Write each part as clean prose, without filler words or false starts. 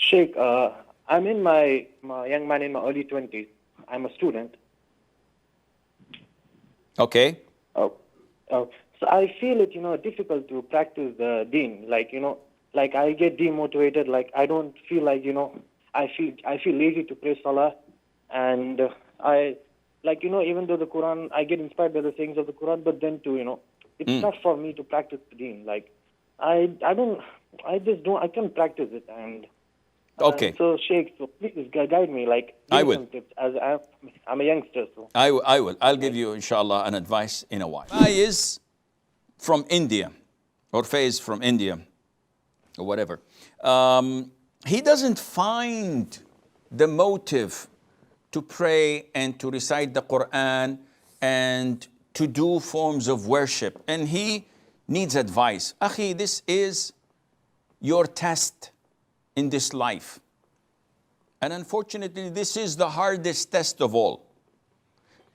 Sheikh, I'm in my young man in my early 20s. I'm a student. Okay. Oh, so I feel it, difficult to practice the deen. Like I get demotivated. Like I don't feel like, I feel lazy to pray salah, and even though the Quran, I get inspired by the sayings of the Quran, but then too, it's tough for me to practice the deen. Like I can't practice it, and Okay. so Sheikh, so please guide me. Like I give me will. some tips, as I'm a youngster, so. I will. I'll give you, inshallah, an advice in a while. I is from India, or Faiz from India, or whatever. He doesn't find the motive to pray and to recite the Quran and to do forms of worship. And he needs advice. Akhi, this is your test in this life. And unfortunately, this is the hardest test of all.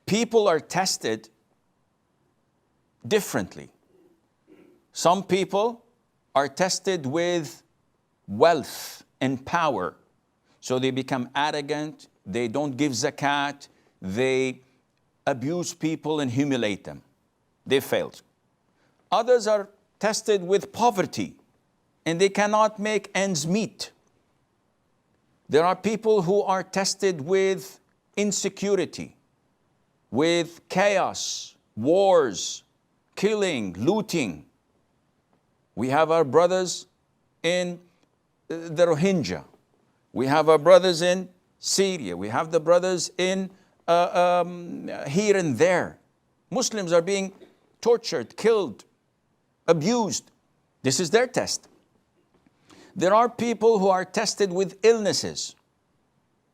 People are tested differently. Some people are tested with wealth and power. So they become arrogant, they don't give zakat, they abuse people and humiliate them. They failed. Others are tested with poverty and they cannot make ends meet. There are people who are tested with insecurity, with chaos, wars, killing, looting. We have our brothers in the Rohingya. We have our brothers in Syria. We have the brothers in here and there. Muslims are being tortured, killed, abused. This is their test. There are people who are tested with illnesses.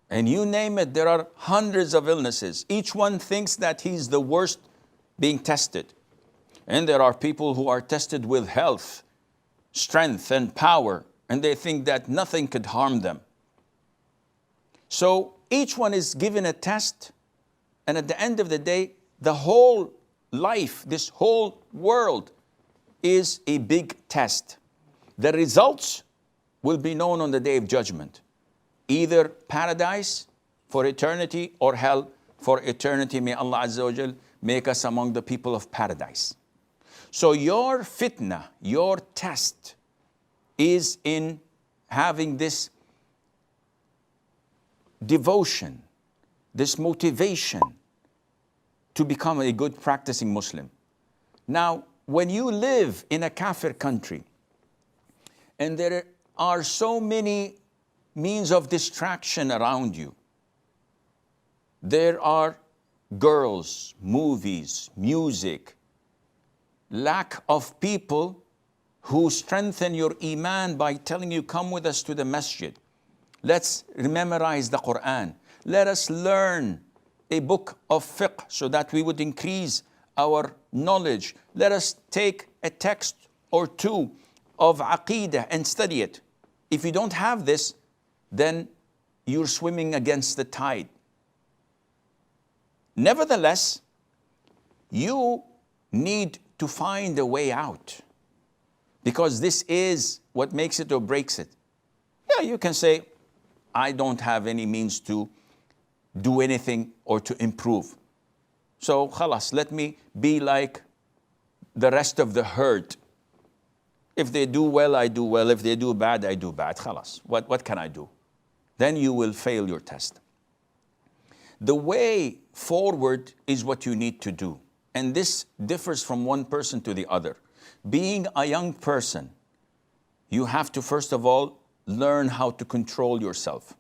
And you name it, there are hundreds of illnesses. Each one thinks that he's the worst being tested. And there are people who are tested with health, strength, and power, and they think that nothing could harm them. So each one is given a test, and at the end of the day, the whole life, this whole world is a big test. The results will be known on the day of judgment. Either paradise for eternity or hell for eternity. May Allah Azza wa Jal make us among the people of paradise. So your fitna, your test is in having this devotion, this motivation to become a good practicing Muslim. Now, when you live in a kafir country and there are so many means of distraction around you, there are girls, movies, music, lack of people who strengthen your iman by telling you, come with us to the masjid. Let's memorize the Quran. Let us learn a book of fiqh so that we would increase our knowledge. Let us take a text or two of aqeedah and study it. If you don't have this, then you're swimming against the tide. Nevertheless, you need to find a way out, because this is what makes it or breaks it. Yeah, you can say, I don't have any means to do anything or to improve. So, khalas, let me be like the rest of the herd. If they do well, I do well. If they do bad, I do bad. Khalas, what can I do? Then you will fail your test. The way forward is what you need to do. And this differs from one person to the other. Being a young person, you have to first of all learn how to control yourself,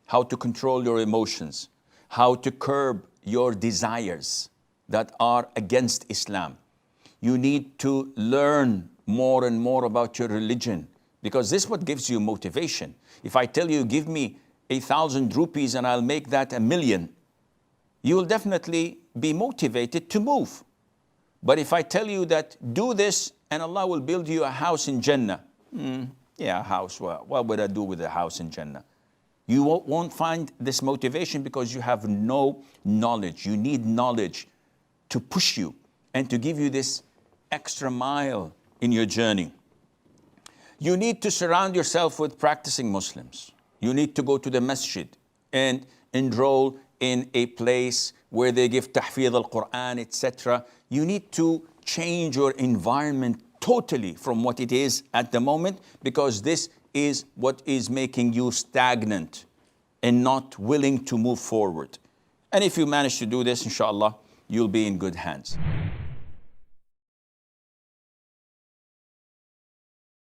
how to control your emotions, how to curb your desires that are against Islam. You need to learn more and more about your religion, because this is what gives you motivation. If I tell you, give me 1,000 rupees and I'll make that 1,000,000, you will definitely be motivated to move. But if I tell you that do this and Allah will build you a house in Jannah, yeah, a house, what would I do with a house in Jannah? You won't find this motivation because you have no knowledge. You need knowledge to push you and to give you this extra mile in your journey. You need to surround yourself with practicing Muslims. You need to go to the masjid and enroll in a place where they give tahfidh al-Quran, etc. You need to change your environment totally from what it is at the moment, because this is what is making you stagnant and not willing to move forward. And if you manage to do this, inshallah, you'll be in good hands.